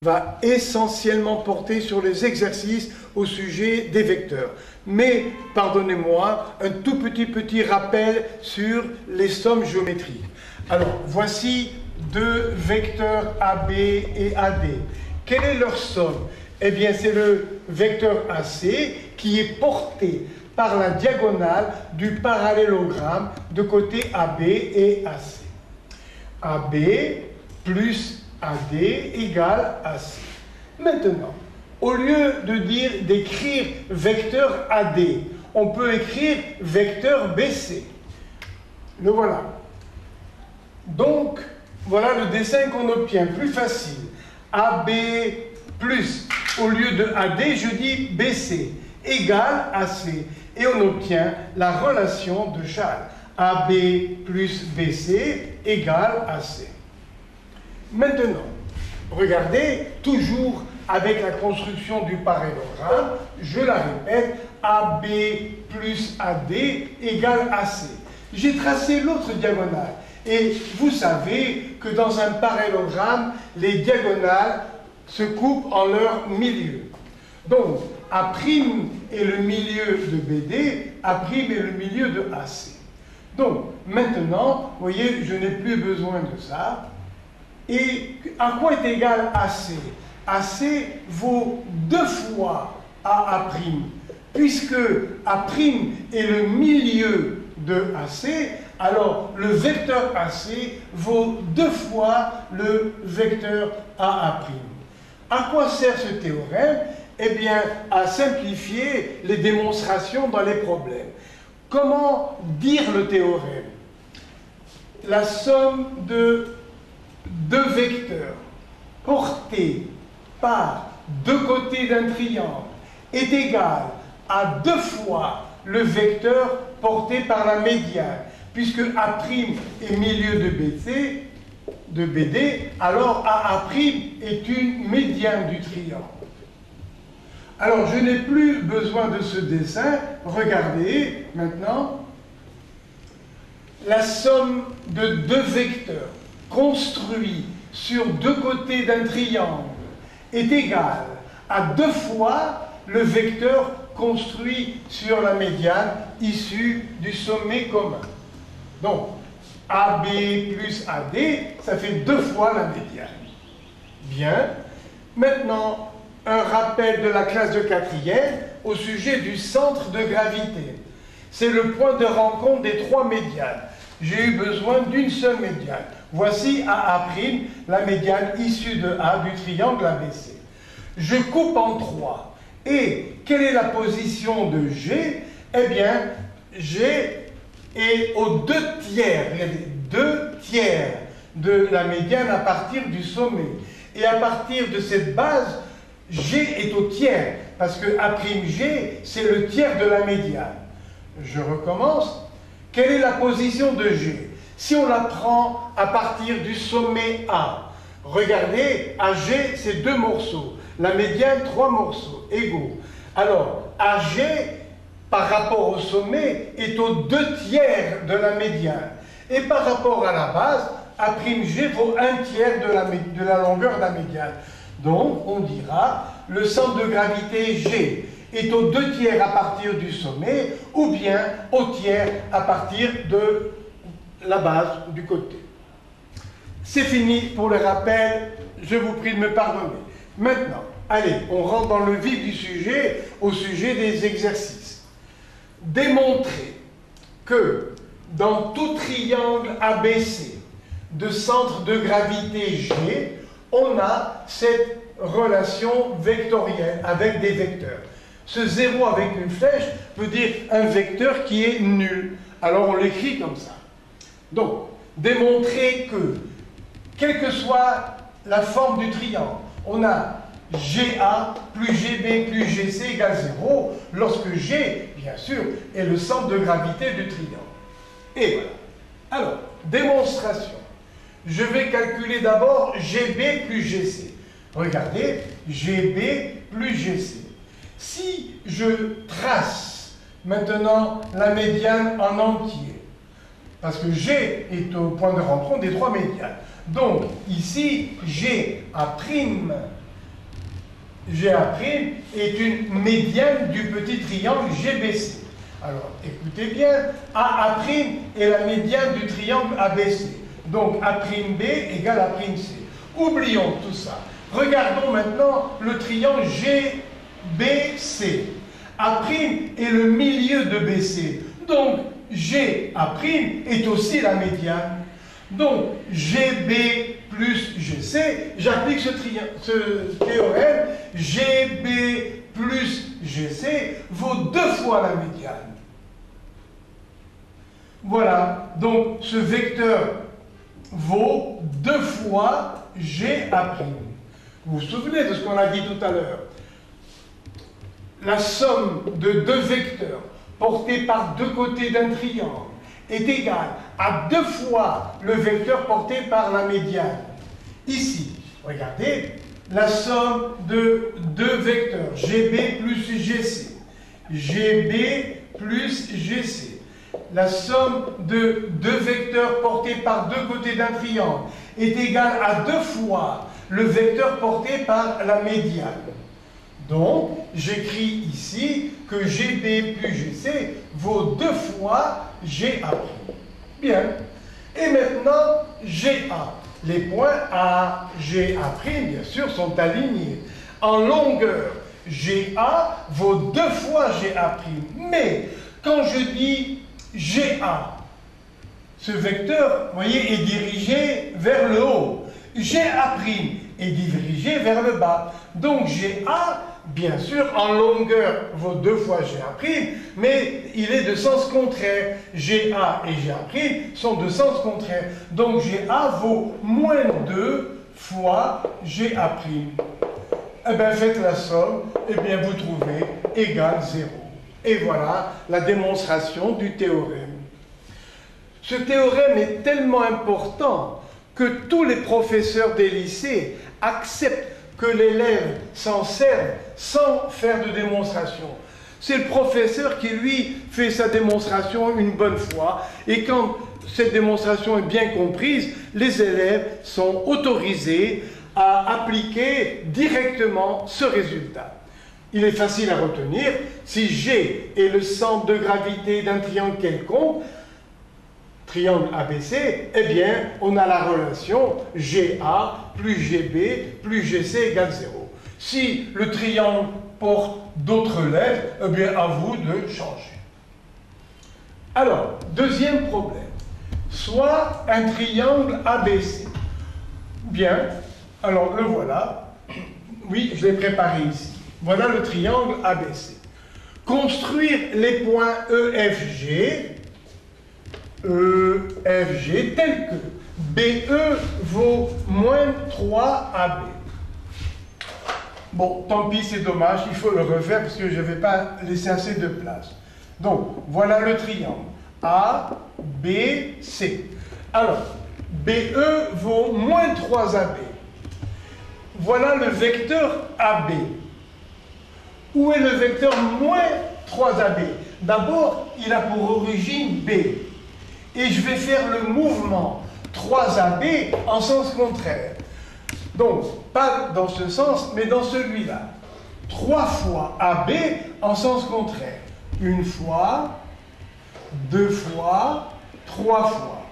va essentiellement porter sur les exercices au sujet des vecteurs. Mais, pardonnez-moi, un tout petit rappel sur les sommes géométriques. Alors, voici deux vecteurs AB et AD. Quelle est leur somme? Eh bien, c'est le vecteur AC qui est porté par la diagonale du parallélogramme de côté AB et AC. AB plus AD égale AC. Maintenant, au lieu d'écrire vecteur AD, on peut écrire vecteur BC. Le voilà. Donc, voilà le dessin qu'on obtient, plus facile. AB plus, au lieu de AD, je dis BC, égale AC. Et on obtient la relation de Charles. AB plus BC égale AC. Maintenant, regardez, toujours avec la construction du parallélogramme, je la répète, AB plus AD égale AC. J'ai tracé l'autre diagonale. Et vous savez que dans un parallélogramme, les diagonales se coupent en leur milieu. Donc, A' est le milieu de BD, A' est le milieu de AC. Donc, maintenant, vous voyez, je n'ai plus besoin de ça. Et à quoi est égal AC? AC vaut 2 fois AA', puisque A' est le milieu de AC, alors le vecteur AC vaut 2 fois le vecteur AA'. À quoi sert ce théorème? Eh bien, à simplifier les démonstrations dans les problèmes. Comment dire le théorème? La somme de deux vecteurs portés par deux côtés d'un triangle est égale à 2 fois le vecteur porté par la médiane, puisque A' est milieu de BD, alors AA' est une médiane du triangle. Alors, je n'ai plus besoin de ce dessin. Regardez, maintenant, la somme de deux vecteurs construits sur deux côtés d'un triangle est égale à 2 fois le vecteur construit sur la médiane issue du sommet commun. Donc, AB plus AD, ça fait 2 fois la médiane. Bien. Maintenant, un rappel de la classe de 4e au sujet du centre de gravité. C'est le point de rencontre des 3 médianes. J'ai eu besoin d'une seule médiane. Voici AA', la médiane issue de A du triangle ABC. Je coupe en 3. Et quelle est la position de G? Eh bien, G est aux 2 tiers. Regardez, 2 tiers de la médiane à partir du sommet. Et à partir de cette base, G est au tiers, parce que A'G, c'est le tiers de la médiane. Je recommence. Quelle est la position de G? Si on la prend à partir du sommet A, regardez, AG, c'est 2 morceaux. La médiane, 3 morceaux égaux. Alors, AG, par rapport au sommet, est aux 2 tiers de la médiane. Et par rapport à la base, A'G vaut 1 tiers de la longueur de la médiane. Donc, on dira, le centre de gravité G est aux 2 tiers à partir du sommet, ou bien au tiers à partir de la base du côté. C'est fini pour le rappel, je vous prie de me pardonner. Maintenant, allez, on rentre dans le vif du sujet, au sujet des exercices. Démontrer que dans tout triangle ABC de centre de gravité G, on a cette relation vectorielle avec des vecteurs. Ce 0 avec une flèche veut dire un vecteur qui est nul. Alors on l'écrit comme ça. Donc, démontrer que, quelle que soit la forme du triangle, on a GA plus GB plus GC égale 0, lorsque G, bien sûr, est le centre de gravité du triangle. Et voilà. Alors, démonstration. Je vais calculer d'abord GB plus GC. Regardez, GB plus GC. Si je trace maintenant la médiane en entier, parce que G est au point de rencontre des 3 médianes. Donc, ici, G A' GA' est une médiane du petit triangle GBC. Alors, écoutez bien, AA' est la médiane du triangle ABC. Donc, A'B égale A'C. Oublions tout ça. Regardons maintenant le triangle GBC. A' est le milieu de BC. Donc, GA' est aussi la médiane. Donc, GB plus GC, j'applique ce théorème, GB plus GC vaut 2 fois la médiane. Voilà, donc ce vecteur vaut 2 fois GA'. Vous vous souvenez de ce qu'on a dit tout à l'heure? La somme de 2 vecteurs portés par 2 côtés d'un triangle est égale à 2 fois le vecteur porté par la médiane. Ici, regardez, la somme de 2 vecteurs, GB plus GC, GB plus GC, la somme de 2 vecteurs portés par 2 côtés d'un triangle est égale à 2 fois le vecteur porté par la médiane. Donc, j'écris ici que GB plus GC vaut 2 fois GA'. Bien. Et maintenant, GA. Les points A, GA', bien sûr, sont alignés. En longueur, GA vaut 2 fois GA'. Mais, quand je dis GA, ce vecteur, vous voyez, est dirigé vers le haut. GA' est dirigé vers le bas. Donc, GA, bien sûr, en longueur, vaut 2 fois GA', mais il est de sens contraire. GA et GA' sont de sens contraire. Donc, GA vaut moins 2 fois GA'. Eh bien, faites la somme, et bien, vous trouvez égale 0. Et voilà la démonstration du théorème. Ce théorème est tellement important que tous les professeurs des lycées acceptent que l'élève s'en serve sans faire de démonstration. C'est le professeur qui, lui, fait sa démonstration une bonne fois, et quand cette démonstration est bien comprise, les élèves sont autorisés à appliquer directement ce résultat. Il est facile à retenir, si G est le centre de gravité d'un triangle quelconque, triangle ABC, eh bien, on a la relation GA plus GB plus GC égale 0. Si le triangle porte d'autres lettres, eh bien, à vous de changer. Alors, deuxième problème. Soit un triangle ABC. Bien, alors le voilà. Oui, je l'ai préparé ici. Voilà le triangle ABC. Construire les points EFG tel que BE vaut moins 3AB. Bon, tant pis, c'est dommage, il faut le refaire parce que je ne vais pas laisser assez de place. Donc, voilà le triangle ABC. Alors, BE vaut moins 3AB. Voilà le vecteur AB. Où est le vecteur moins 3AB? D'abord, il a pour origine B. Et je vais faire le mouvement 3AB en sens contraire. Donc, pas dans ce sens, mais dans celui-là. 3 fois AB en sens contraire. 1 fois, 2 fois, 3 fois.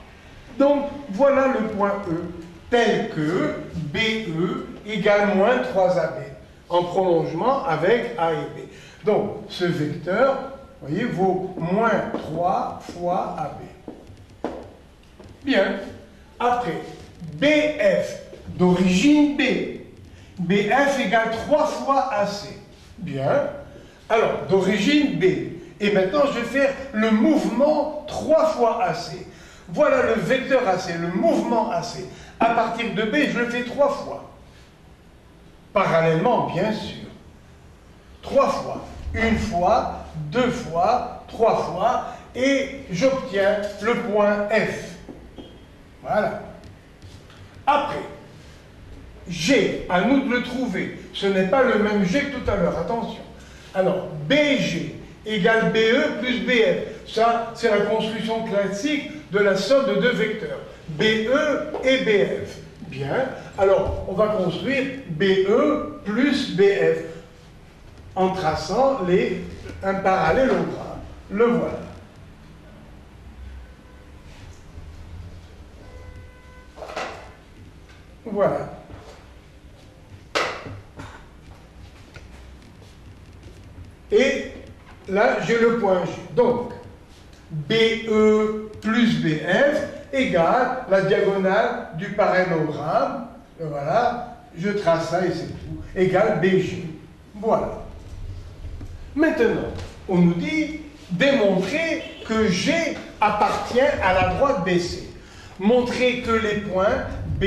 Donc, voilà le point E, tel que BE égale moins 3AB, en prolongement avec A et B. Donc, ce vecteur, vous voyez, vaut moins 3 fois AB. Bien. Après, BF, d'origine B. BF égale 3 fois AC. Bien. Alors, d'origine B. Et maintenant, je vais faire le mouvement 3 fois AC. Voilà le vecteur AC, le mouvement AC. À partir de B, je le fais 3 fois. Parallèlement, bien sûr. 3 fois. 1 fois, 2 fois, 3 fois. Et j'obtiens le point F. Voilà. Après, G, à nous de le trouver. Ce n'est pas le même G que tout à l'heure, attention. Alors, BG égale BE plus BF. Ça, c'est la construction classique de la somme de 2 vecteurs. BE et BF. Bien. Alors, on va construire BE plus BF en traçant un parallélogramme. Le voilà. Voilà. Et là, j'ai le point G. Donc, BE plus BF égale la diagonale du parallélogramme. Et voilà, je trace ça et c'est tout. Égale BG. Voilà. Maintenant, on nous dit démontrer que G appartient à la droite BC. Montrer que les points B,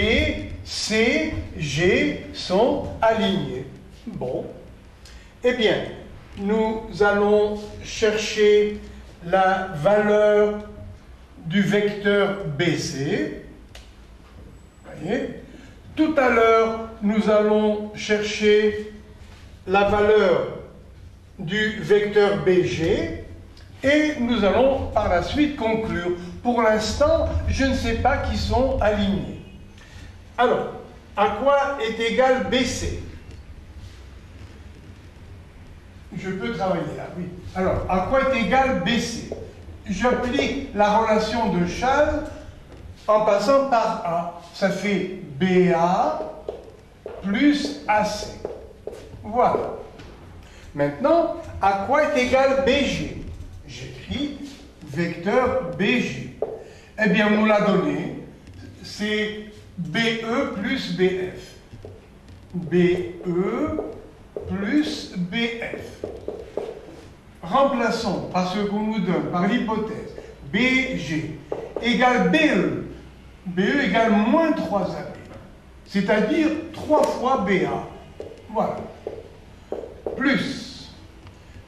C, G sont alignés. Bon. Eh bien, nous allons chercher la valeur du vecteur BC. Voyez. Tout à l'heure, nous allons chercher la valeur du vecteur BG et nous allons par la suite conclure. Pour l'instant, je ne sais pas qui sont alignés. Alors, à quoi est égal BC? Je peux travailler là, oui. Alors, à quoi est égal BC? J'applique la relation de Chasles en passant par A. Ça fait BA plus AC. Voilà. Maintenant, à quoi est égal BG? J'écris vecteur BG. Eh bien, on l'a donné. C'est BE plus BF. BE plus BF. Remplaçons par ce qu'on nous donne, par l'hypothèse. BG égale BE. BE égale moins 3AB. C'est-à-dire 3 fois BA. Voilà. Plus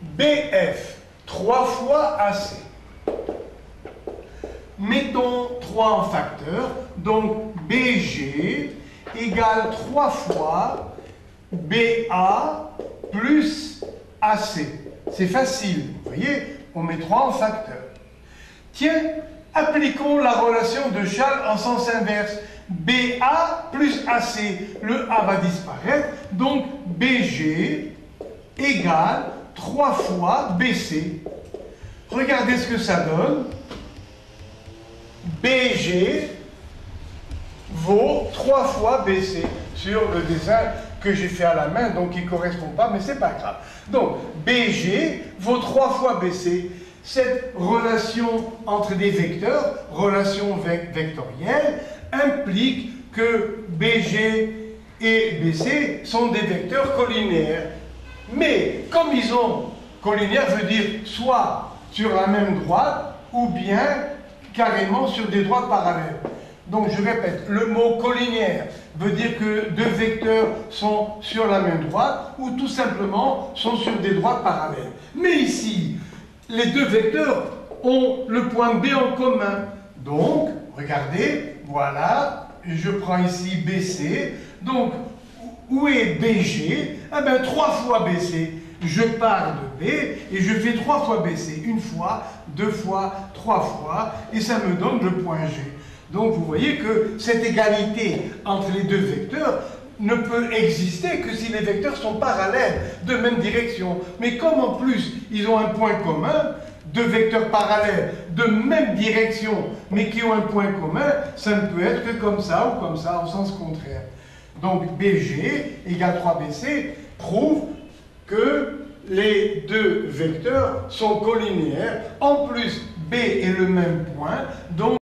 BF, 3 fois AC. Mettons 3 en facteur, donc BG égale 3 fois BA plus AC. C'est facile, vous voyez, on met 3 en facteur. Tiens, appliquons la relation de Chasles en sens inverse. BA plus AC, le A va disparaître, donc BG égale 3 fois BC. Regardez ce que ça donne. BG vaut 3 fois BC sur le dessin que j'ai fait à la main, donc qui ne correspond pas, mais c'est pas grave. Donc, BG vaut 3 fois BC. Cette relation entre des vecteurs, relation vectorielle, implique que BG et BC sont des vecteurs collinaires. Mais, comme ils ont collinaire veut dire soit sur la même droite, ou bien carrément sur des droites parallèles. Donc, je répète, le mot collinaire veut dire que deux vecteurs sont sur la même droite ou tout simplement sont sur des droites parallèles. Mais ici, les deux vecteurs ont le point B en commun. Donc, regardez, voilà, je prends ici BC. Donc, où est BG? Eh bien, 3 fois BC. Je pars de B et je fais 3 fois BC. Une fois, 2 fois, 3 fois, et ça me donne le point G. Donc vous voyez que cette égalité entre les deux vecteurs ne peut exister que si les vecteurs sont parallèles, de même direction. Mais comme en plus ils ont un point commun, deux vecteurs parallèles de même direction, mais qui ont un point commun, ça ne peut être que comme ça ou comme ça, en sens contraire. Donc BG égale 3BC prouve que les deux vecteurs sont collinéaires. En plus, B est le même point, donc